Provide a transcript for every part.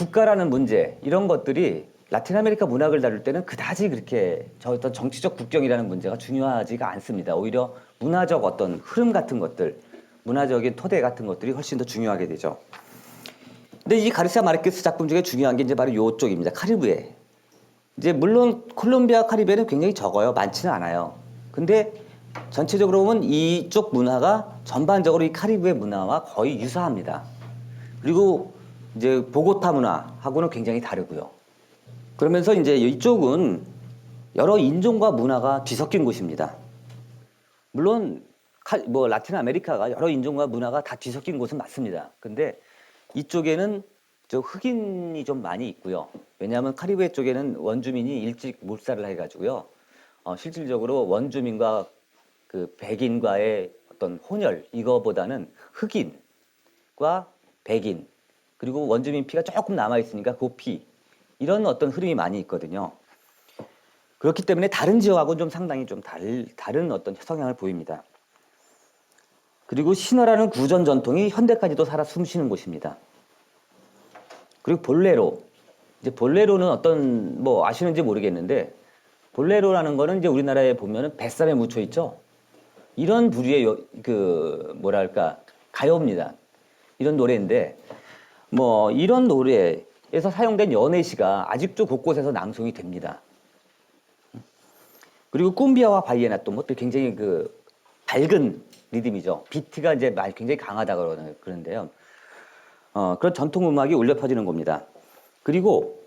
국가라는 문제 이런 것들이 라틴 아메리카 문학을 다룰 때는 그다지 그렇게 저 어떤 정치적 국경이라는 문제가 중요하지가 않습니다. 오히려 문화적 어떤 흐름 같은 것들, 문화적인 토대 같은 것들이 훨씬 더 중요하게 되죠. 근데 이 가르시아 마르케스 작품 중에 중요한 게 이제 바로 요쪽입니다. 카리브해. 이제 물론 콜롬비아 카리브해는 굉장히 적어요. 많지는 않아요. 근데 전체적으로 보면 이쪽 문화가 전반적으로 이 카리브해 문화와 거의 유사합니다. 그리고 이제 보고타 문화하고는 굉장히 다르고요. 그러면서 이제 이쪽은 여러 인종과 문화가 뒤섞인 곳입니다. 물론 뭐 라틴 아메리카가 여러 인종과 문화가 다 뒤섞인 곳은 맞습니다. 근데 이쪽에는 저 흑인이 좀 많이 있고요. 왜냐하면 카리브해 쪽에는 원주민이 일찍 몰살을 해가지고요. 실질적으로 원주민과 그 백인과의 어떤 혼혈 이거보다는 흑인과 백인 그리고 원주민 피가 조금 남아 있으니까 그 피 이런 어떤 흐름이 많이 있거든요. 그렇기 때문에 다른 지역하고는 좀 상당히 좀 다른 어떤 성향을 보입니다. 그리고 신화라는 구전 전통이 현대까지도 살아 숨쉬는 곳입니다. 그리고 볼레로. 이제 볼레로는 어떤 뭐 아시는지 모르겠는데 볼레로라는 거는 이제 우리나라에 보면은 뱃살에 묻혀 있죠. 이런 부류의 그 뭐랄까 가요입니다. 이런 노래인데 뭐 이런 노래에서 사용된 연애시가 아직도 곳곳에서 낭송이 됩니다. 그리고 쿰비아와 바이에나또 뭐 굉장히 그 밝은 리듬이죠. 비트가 이제 굉장히 강하다 그러는데요. 그런 전통 음악이 울려 퍼지는 겁니다. 그리고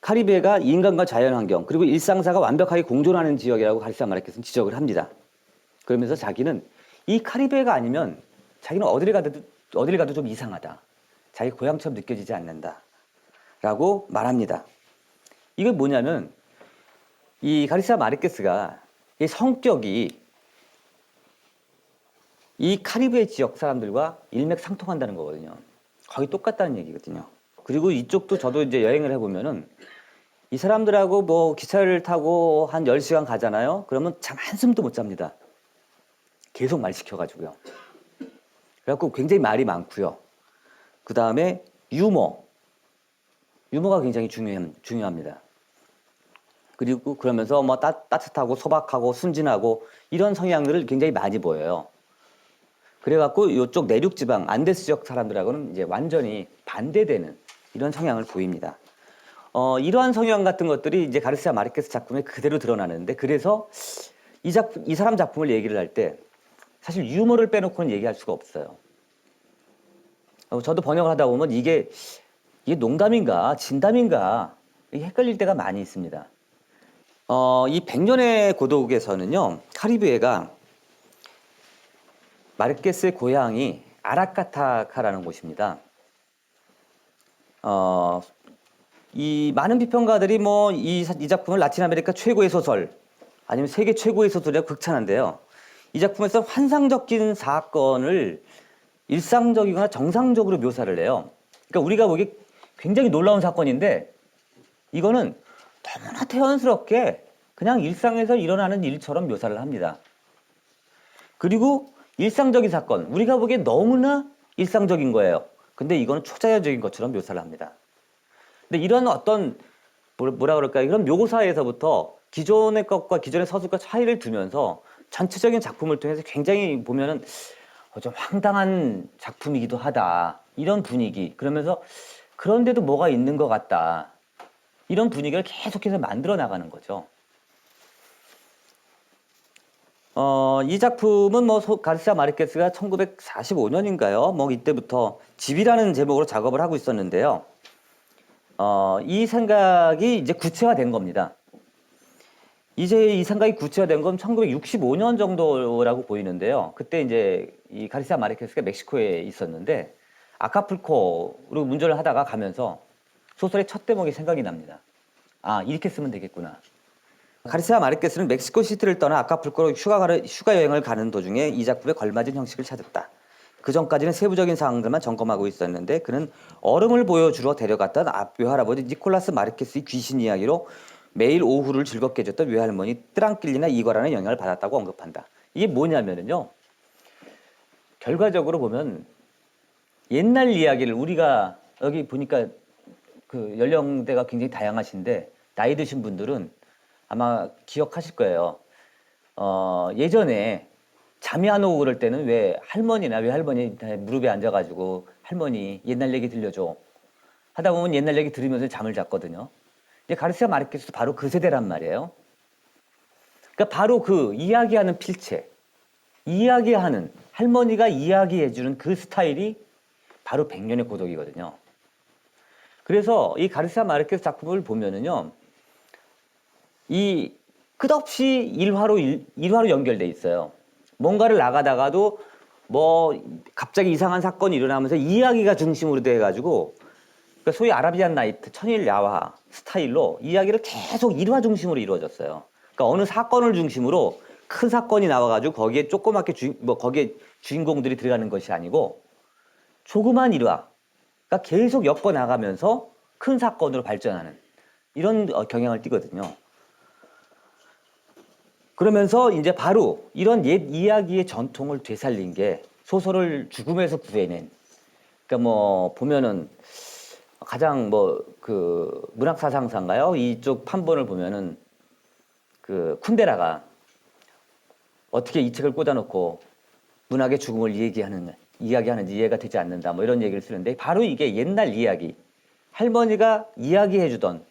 카리브해가 인간과 자연환경 그리고 일상사가 완벽하게 공존하는 지역이라고 가르시아 마르케스는 지적을 합니다. 그러면서 자기는 이 카리브해가 아니면 자기는 어디를 가도 좀 이상하다. 자기 고향처럼 느껴지지 않는다. 라고 말합니다. 이게 뭐냐면 이 가르시아 마르케스가 이 성격이 이 카리브해 지역 사람들과 일맥상통한다는 거거든요. 거의 똑같다는 얘기거든요. 그리고 이쪽도 저도 이제 여행을 해보면은 이 사람들하고 뭐 기차를 타고 한 10시간 가잖아요. 그러면 잠 한숨도 못 잡니다. 계속 말 시켜가지고요. 그래갖고 굉장히 말이 많고요. 그 다음에 유머가 굉장히 중요합니다. 그리고 그러면서 뭐 따뜻하고 소박하고 순진하고 이런 성향들을 굉장히 많이 보여요. 그래갖고 이쪽 내륙 지방 안데스 지역 사람들하고는 이제 완전히 반대되는 이런 성향을 보입니다. 이러한 성향 같은 것들이 이제 가르시아 마르케스 작품에 그대로 드러나는데 그래서 이 사람 작품을 얘기를 할 때 사실 유머를 빼놓고는 얘기할 수가 없어요. 저도 번역을 하다 보면 이게 농담인가 진담인가 헷갈릴 때가 많이 있습니다. 이 100년의 고독에서는요 카리브해가 마르케스의 고향이 아라카타카라는 곳입니다. 이 많은 비평가들이 뭐 이 작품을 라틴 아메리카 최고의 소설 아니면 세계 최고의 소설이라고 극찬한데요. 이 작품에서 환상적인 사건을 일상적이거나 정상적으로 묘사를 해요. 그러니까 우리가 보기 굉장히 놀라운 사건인데 이거는 너무나 태연스럽게 그냥 일상에서 일어나는 일처럼 묘사를 합니다. 그리고 일상적인 사건, 우리가 보기에 너무나 일상적인 거예요. 근데 이거는 초자연적인 것처럼 묘사를 합니다. 근데 이런 어떤 뭐라 그럴까요? 이런 묘사에서부터 기존의 것과 기존의 서술과 차이를 두면서 전체적인 작품을 통해서 굉장히 보면은 좀 황당한 작품이기도 하다. 이런 분위기. 그러면서 그런데도 뭐가 있는 것 같다. 이런 분위기를 계속해서 만들어 나가는 거죠. 이 작품은 뭐 가르시아 마르케스가 1945년인가요? 뭐 이때부터 집이라는 제목으로 작업을 하고 있었는데요. 이 생각이 이제 구체화된 겁니다. 이제 이 생각이 구체화된 건 1965년 정도라고 보이는데요. 그때 이제 이 가르시아 마르케스가 멕시코에 있었는데 아카풀코로 운전을 하다가 가면서 소설의 첫 대목이 생각이 납니다. 아, 이렇게 쓰면 되겠구나. 가르시아 마르케스는 멕시코 시티를 떠나 아카풀코로 휴가 여행을 가는 도중에 이 작품에 걸맞은 형식을 찾았다. 그 전까지는 세부적인 사항들만 점검하고 있었는데 그는 얼음을 보여주러 데려갔던 외할아버지 니콜라스 마르케스의 귀신 이야기로 매일 오후를 즐겁게 해줬던 외할머니 트랑킬리나 이거라는 영향을 받았다고 언급한다. 이게 뭐냐면요. 결과적으로 보면 옛날 이야기를 우리가 여기 보니까 그 연령대가 굉장히 다양하신데 나이 드신 분들은 아마 기억하실 거예요. 예전에 잠이 안 오고 그럴 때는 왜 할머니나 외할머니 무릎에 앉아가지고 할머니 옛날 얘기 들려줘 하다 보면 옛날 얘기 들으면서 잠을 잤거든요. 이제 가르시아 마르케스도 바로 그 세대란 말이에요. 그러니까 바로 그 이야기하는 필체, 이야기하는 할머니가 이야기해주는 그 스타일이 바로 백년의 고독이거든요. 그래서 이 가르시아 마르케스 작품을 보면은요, 이 끝없이 일화로 연결돼 있어요. 뭔가를 나가다가도 뭐 갑자기 이상한 사건이 일어나면서 이야기가 중심으로 돼가지고, 그러니까 소위 아라비안 나이트, 천일 야화 스타일로 이야기를 계속 일화 중심으로 이루어졌어요. 그러니까 어느 사건을 중심으로 큰 사건이 나와가지고 거기에 조그맣게 거기에 주인공들이 들어가는 것이 아니고 조그만 일화가 계속 엮어 나가면서 큰 사건으로 발전하는 이런 경향을 띠거든요. 그러면서 이제 바로 이런 옛 이야기의 전통을 되살린 게 소설을 죽음에서 구해낸. 그러니까 뭐 보면은 가장 뭐 그 문학사상사인가요? 이쪽 판본을 보면은 그 쿤데라가 어떻게 이 책을 꽂아놓고 문학의 죽음을 이야기하는지 이해가 되지 않는다. 뭐 이런 얘기를 쓰는데 바로 이게 옛날 이야기, 할머니가 이야기해주던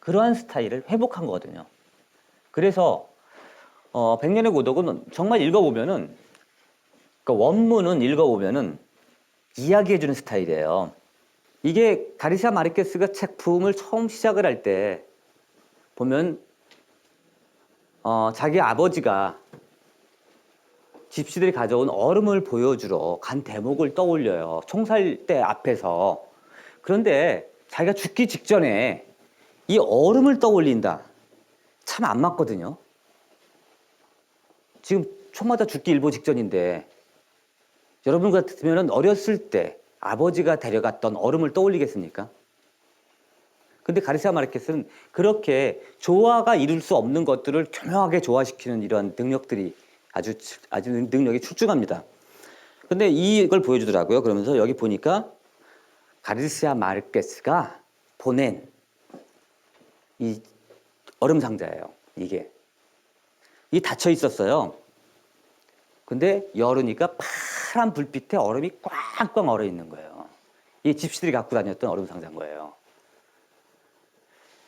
그러한 스타일을 회복한 거거든요. 그래서 백년의 고독은 정말 읽어보면은, 그러니까 원문은 읽어보면은 이야기해주는 스타일이에요. 이게 가르시아 마르케스가 책품을 처음 시작을 할 때 보면 자기 아버지가 집시들이 가져온 얼음을 보여주러 간 대목을 떠올려요. 총살대 앞에서. 그런데 자기가 죽기 직전에 이 얼음을 떠올린다. 참 안 맞거든요. 지금 총 맞아 죽기 일보 직전인데 여러분 같으면 어렸을 때 아버지가 데려갔던 얼음을 떠올리겠습니까? 근데 가르시아 마르케스는 그렇게 조화가 이룰 수 없는 것들을 교묘하게 조화시키는 이런 능력들이 아주 능력이 출중합니다. 근데 이걸 보여주더라고요. 그러면서 여기 보니까 가르시아 마르케스가 보낸 이 얼음 상자예요. 이게 닫혀 있었어요. 근데 열으니까 파란 불빛에 얼음이 꽝꽝 얼어 있는 거예요. 이 집시들이 갖고 다녔던 얼음 상자인 거예요.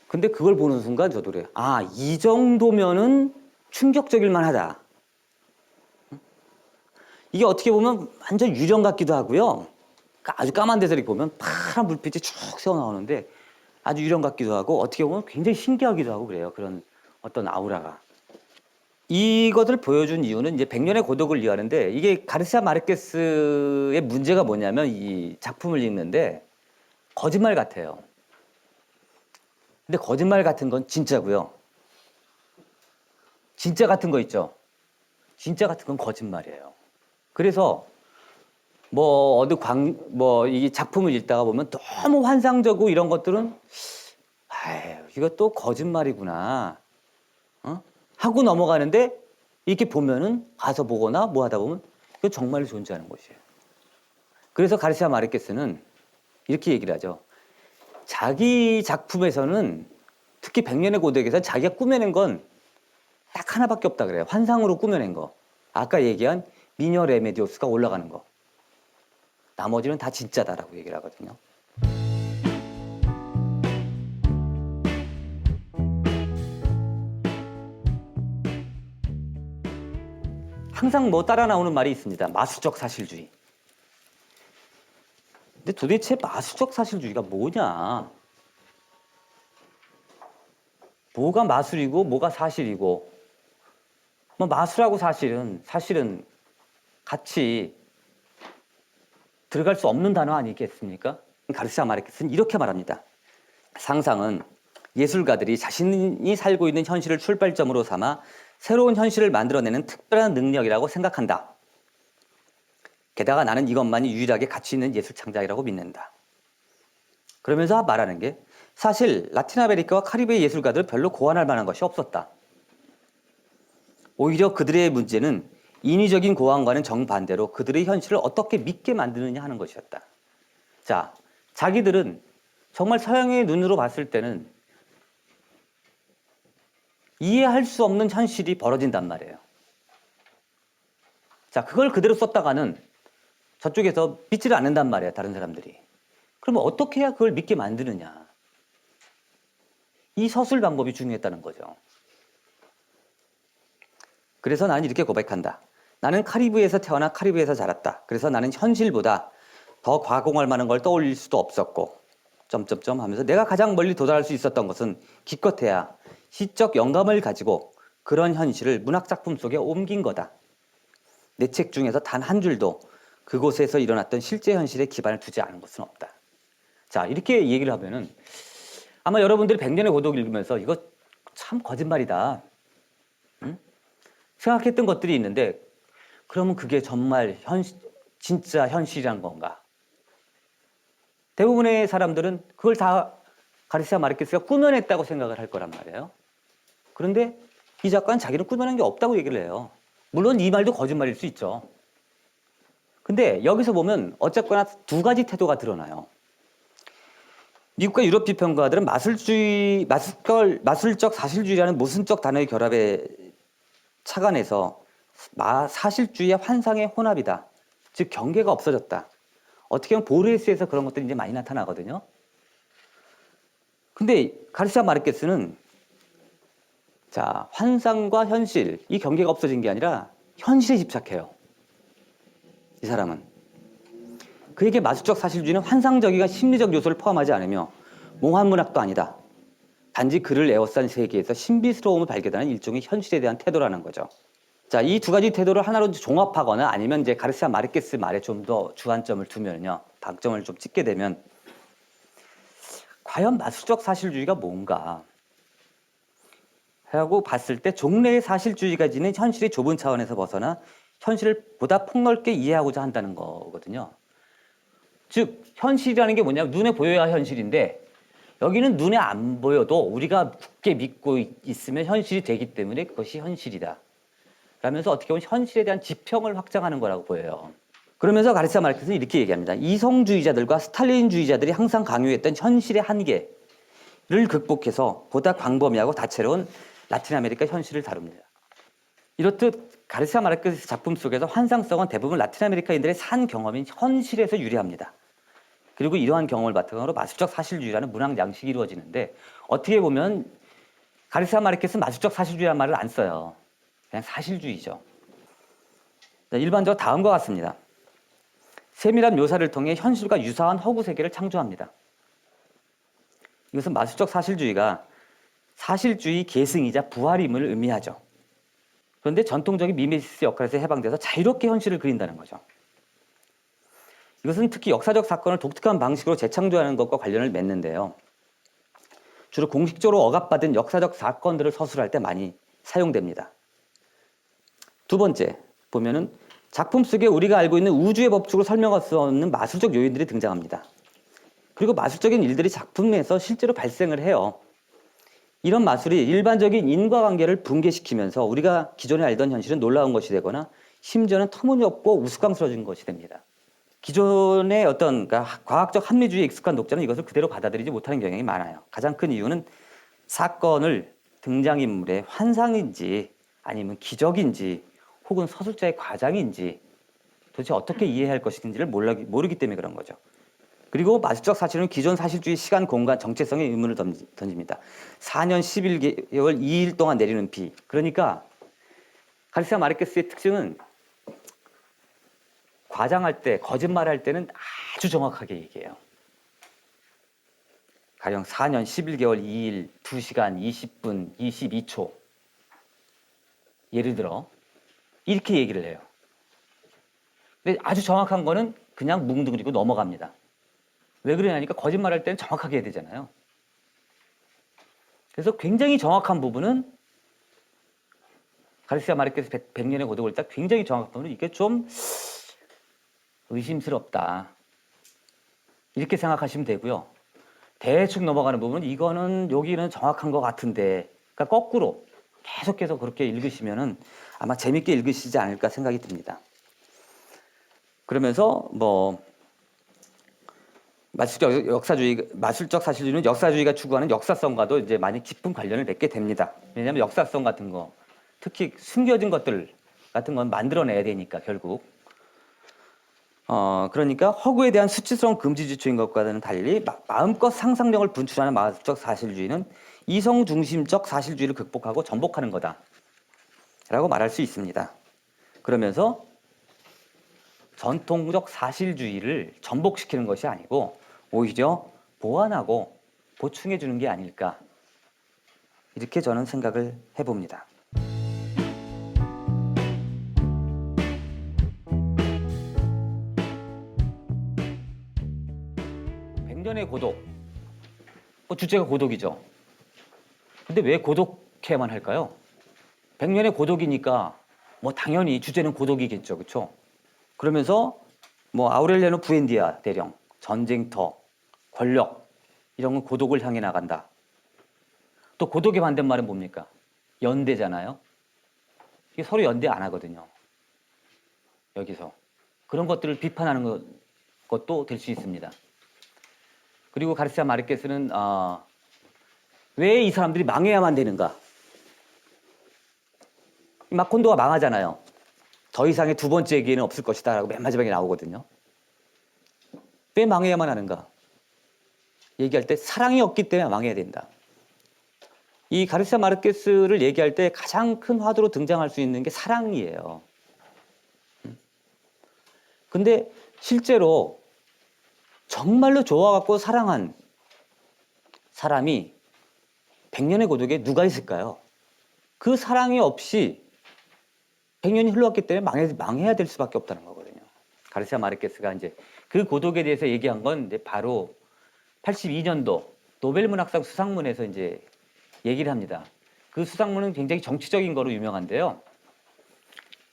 근데 그걸 보는 순간 저도 그래요. 아, 이 정도면은 충격적일 만하다. 이게 어떻게 보면 완전 유령 같기도 하고요. 아주 까만 데서 이렇게 보면 파란 불빛이 쭉 새어 나오는데 아주 유령 같기도 하고 어떻게 보면 굉장히 신기하기도 하고 그래요. 그런 어떤 아우라가. 이것을 보여준 이유는 이제 백년의 고독을 이해하는데 이게 가르시아 마르케스의 문제가 뭐냐면 이 작품을 읽는데 거짓말 같아요. 근데 거짓말 같은 건 진짜고요. 진짜 같은 거 있죠. 진짜 같은 건 거짓말이에요. 그래서 뭐 어디 이 작품을 읽다가 보면 너무 환상적이고 이런 것들은 아유, 이것도 거짓말이구나. 하고 넘어가는데 이렇게 보면은 가서 보거나 뭐 하다 보면 이건 정말로 존재하는 것이에요. 그래서 가르시아 마르케스는 이렇게 얘기를 하죠. 자기 작품에서는 특히 백년의 고독에서 자기가 꾸며낸 건 딱 하나밖에 없다 그래요. 환상으로 꾸며낸 거. 아까 얘기한 미녀 레메디오스가 올라가는 거. 나머지는 다 진짜다라고 얘기를 하거든요. 항상 뭐 따라 나오는 말이 있습니다. 마수적 사실주의. 근데 도대체 마수적 사실주의가 뭐냐? 뭐가 마술이고 뭐가 사실이고 뭐 마술하고 사실은 같이 들어갈 수 없는 단어 아니겠습니까? 가르시아 마르케스는 이렇게 말합니다. 상상은 예술가들이 자신이 살고 있는 현실을 출발점으로 삼아 새로운 현실을 만들어내는 특별한 능력이라고 생각한다. 게다가 나는 이것만이 유일하게 가치 있는 예술 창작이라고 믿는다. 그러면서 말하는 게 사실 라틴 아메리카와 카리브해 예술가들은 별로 고안할 만한 것이 없었다. 오히려 그들의 문제는 인위적인 고안과는 정반대로 그들의 현실을 어떻게 믿게 만드느냐 하는 것이었다. 자, 자기들은 정말 서양의 눈으로 봤을 때는 이해할 수 없는 현실이 벌어진단 말이에요. 자, 그걸 그대로 썼다가는 저쪽에서 믿지를 않는단 말이에요, 다른 사람들이. 그러면 어떻게 해야 그걸 믿게 만드느냐. 이 서술 방법이 중요했다는 거죠. 그래서 나는 이렇게 고백한다. 나는 카리브해에서 태어나 카리브해에서 자랐다. 그래서 나는 현실보다 더 과공할 만한 걸 떠올릴 수도 없었고 점점점 하면서 내가 가장 멀리 도달할 수 있었던 것은 기껏해야 시적 영감을 가지고 그런 현실을 문학작품 속에 옮긴 거다. 내 책 중에서 단 한 줄도 그곳에서 일어났던 실제 현실에 기반을 두지 않은 것은 없다. 자, 이렇게 얘기를 하면은 아마 여러분들이 100년의 고독 읽으면서 이거 참 거짓말이다. 응? 생각했던 것들이 있는데 그러면 그게 정말 진짜 현실이란 건가? 대부분의 사람들은 그걸 다 가르시아 마르케스가 꾸며냈다고 생각을 할 거란 말이에요. 그런데 이 작가는 자기는 꾸며낸 게 없다고 얘기를 해요. 물론 이 말도 거짓말일 수 있죠. 근데 여기서 보면 어쨌거나 두 가지 태도가 드러나요. 미국과 유럽 비평가들은 마술적 사실주의라는 모순적 단어의 결합에 착안해서 사실주의와 환상의 혼합이다. 즉 경계가 없어졌다. 어떻게 보면 보르헤스에서 그런 것들이 이제 많이 나타나거든요. 근데 가르시아 마르케스는 자, 환상과 현실, 이 경계가 없어진 게 아니라 현실에 집착해요. 이 사람은. 그에게 마술적 사실주의는 환상적이가 심리적 요소를 포함하지 않으며 몽환문학도 아니다. 단지 그를 에워싼 세계에서 신비스러움을 발견하는 일종의 현실에 대한 태도라는 거죠. 자, 이 두 가지 태도를 하나로 종합하거나 아니면 이제 가르시아 마르케스 말에 좀 더 주안점을 두면요. 방점을 좀 찍게 되면 과연 마술적 사실주의가 뭔가 하고 봤을 때 종래의 사실주의가 지닌 현실의 좁은 차원에서 벗어나 현실을 보다 폭넓게 이해하고자 한다는 거거든요. 즉 현실이라는 게 뭐냐면 눈에 보여야 현실인데 여기는 눈에 안 보여도 우리가 굳게 믿고 있으면 현실이 되기 때문에 그것이 현실이다. 라면서 어떻게 보면 현실에 대한 지평을 확장하는 거라고 보여요. 그러면서 가르시아 마르케스는 이렇게 얘기합니다. 이성주의자들과 스탈린주의자들이 항상 강요했던 현실의 한계를 극복해서 보다 광범위하고 다채로운 라틴 아메리카 현실을 다룹니다. 이렇듯 가르시아 마르케스 작품 속에서 환상성은 대부분 라틴 아메리카인들의 산 경험인 현실에서 유래합니다. 그리고 이러한 경험을 바탕으로 마술적 사실주의라는 문학 양식이 이루어지는데 어떻게 보면 가르시아 마르케스는 마술적 사실주의라는 말을 안 써요. 그냥 사실주의죠. 일반적으로 다음과 같습니다. 세밀한 묘사를 통해 현실과 유사한 허구 세계를 창조합니다. 이것은 마술적 사실주의가 사실주의 계승이자 부활임을 의미하죠. 그런데 전통적인 미메시스 역할에서 해방돼서 자유롭게 현실을 그린다는 거죠. 이것은 특히 역사적 사건을 독특한 방식으로 재창조하는 것과 관련을 맺는데요. 주로 공식적으로 억압받은 역사적 사건들을 서술할 때 많이 사용됩니다. 두 번째 보면은 작품 속에 우리가 알고 있는 우주의 법칙으로 설명할 수 없는 마술적 요인들이 등장합니다. 그리고 마술적인 일들이 작품에서 실제로 발생을 해요. 이런 마술이 일반적인 인과관계를 붕괴시키면서 우리가 기존에 알던 현실은 놀라운 것이 되거나 심지어는 터무니없고 우스꽝스러워진 것이 됩니다. 기존의 어떤 과학적 합리주의에 익숙한 독자는 이것을 그대로 받아들이지 못하는 경향이 많아요. 가장 큰 이유는 사건을 등장인물의 환상인지 아니면 기적인지 혹은 서술자의 과장인지 도대체 어떻게 이해할 것인지를 모르기 때문에 그런 거죠. 그리고 마술적 사실은 기존 사실주의 시간, 공간, 정체성에 의문을 던집니다. 4년 11개월 2일 동안 내리는 비. 그러니까 가르시아 마르케스의 특징은 과장할 때, 거짓말할 때는 아주 정확하게 얘기해요. 가령 4년 11개월 2일 2시간 20분 22초 예를 들어 이렇게 얘기를 해요. 근데 아주 정확한 거는 그냥 뭉뚱그리고 넘어갑니다. 왜 그러냐니까 거짓말할 때는 정확하게 해야 되잖아요. 그래서 굉장히 정확한 부분은 가르시아 마르케스 100년의 고독을 딱 굉장히 정확한 부분은 이게 좀 의심스럽다. 이렇게 생각하시면 되고요. 대충 넘어가는 부분은 이거는 여기는 정확한 것 같은데 그러니까 거꾸로 계속해서 그렇게 읽으시면은 아마 재밌게 읽으시지 않을까 생각이 듭니다. 그러면서 마술적 사실주의는 역사주의가 추구하는 역사성과도 이제 많이 깊은 관련을 맺게 됩니다. 왜냐하면 역사성 같은 거, 특히 숨겨진 것들 같은 건 만들어내야 되니까 결국. 그러니까 허구에 대한 수치스러운 금지주의인 것과는 달리 마음껏 상상력을 분출하는 마술적 사실주의는 이성 중심적 사실주의를 극복하고 전복하는 거다라고 말할 수 있습니다. 그러면서 전통적 사실주의를 전복시키는 것이 아니고 오히려 보완하고 보충해 주는 게 아닐까, 이렇게 저는 생각을 해봅니다. 백년의 고독, 주제가 고독이죠. 근데 왜 고독해야만 할까요? 백년의 고독이니까 뭐 당연히 주제는 고독이겠죠, 그렇죠? 그러면서 뭐 아우렐리아노 부엔디아 대령, 전쟁터, 권력, 이런 건 고독을 향해 나간다. 또 고독의 반대말은 뭡니까? 연대잖아요. 이게 서로 연대 안 하거든요. 여기서 그런 것들을 비판하는 것도 될 수 있습니다. 그리고 가르시아 마르케스는 왜 이 사람들이 망해야만 되는가? 마콘도가 망하잖아요. 더 이상의 두 번째 기회는 없을 것이다 라고 맨 마지막에 나오거든요. 왜 망해야만 하는가? 얘기할 때 사랑이 없기 때문에 망해야 된다. 이 가르시아 마르케스를 얘기할 때 가장 큰 화두로 등장할 수 있는 게 사랑이에요. 근데 실제로 정말로 좋아갖고 사랑한 사람이 백년의 고독에 누가 있을까요? 그 사랑이 없이 100년이 흘러왔기 때문에 망해야 될 수밖에 없다는 거거든요. 가르시아 마르케스가 이제 그 고독에 대해서 얘기한 건 이제 바로 82년도 노벨 문학상 수상문에서 이제 얘기를 합니다. 그 수상문은 굉장히 정치적인 거로 유명한데요.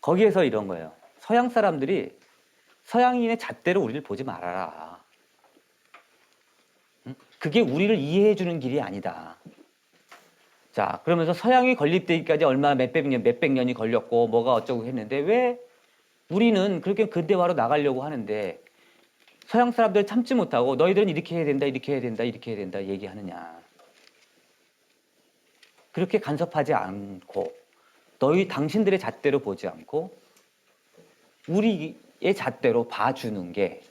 거기에서 이런 거예요. 서양 사람들이 서양인의 잣대로 우리를 보지 말아라. 그게 우리를 이해해주는 길이 아니다. 자, 그러면서 서양이 건립되기까지 얼마 몇백 년이 걸렸고 뭐가 어쩌고 했는데 왜 우리는 그렇게 근대화로 나가려고 하는데 서양 사람들 참지 못하고 너희들은 이렇게 해야 된다, 이렇게 해야 된다, 이렇게 해야 된다 얘기하느냐. 그렇게 간섭하지 않고 당신들의 잣대로 보지 않고 우리의 잣대로 봐주는 게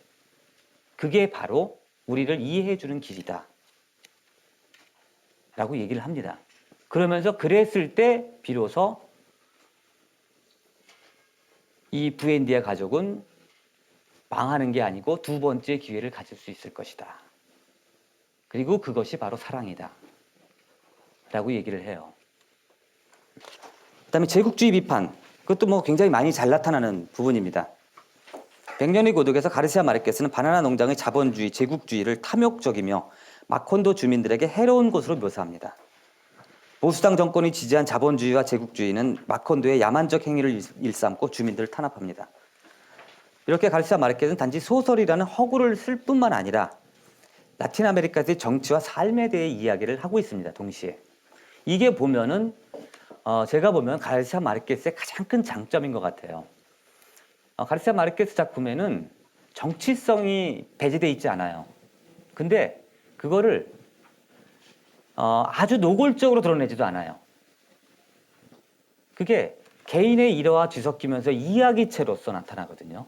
그게 바로 우리를 이해해주는 길이다 라고 얘기를 합니다. 그러면서 그랬을 때 비로소 이 부엔디아 가족은 망하는 게 아니고 두 번째 기회를 가질 수 있을 것이다. 그리고 그것이 바로 사랑이다 라고 얘기를 해요. 그다음에 제국주의 비판, 그것도 뭐 굉장히 많이 잘 나타나는 부분입니다. 백년의 고독에서 가르시아 마르케스는 바나나 농장의 자본주의, 제국주의를 탐욕적이며 마콘도 주민들에게 해로운 것으로 묘사합니다. 보수당 정권이 지지한 자본주의와 제국주의는 마콘도의 야만적 행위를 일삼고 주민들을 탄압합니다. 이렇게 가르시아 마르케스는 단지 소설이라는 허구를 쓸 뿐만 아니라 라틴 아메리카의 정치와 삶에 대해 이야기를 하고 있습니다. 동시에. 이게 보면은 제가 보면 가르시아 마르케스의 가장 큰 장점인 것 같아요. 가르시아 마르케스 작품에는 정치성이 배제되어 있지 않아요. 근데 그거를 아주 노골적으로 드러내지도 않아요. 그게 개인의 일화와 뒤섞이면서 이야기체로서 나타나거든요.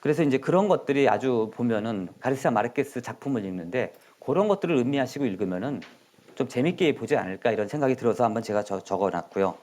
그래서 이제 그런 것들이 아주 보면은 가르시아 마르케스 작품을 읽는데 그런 것들을 음미하시고 읽으면은 좀 재밌게 보지 않을까 이런 생각이 들어서 한번 제가 적어놨고요.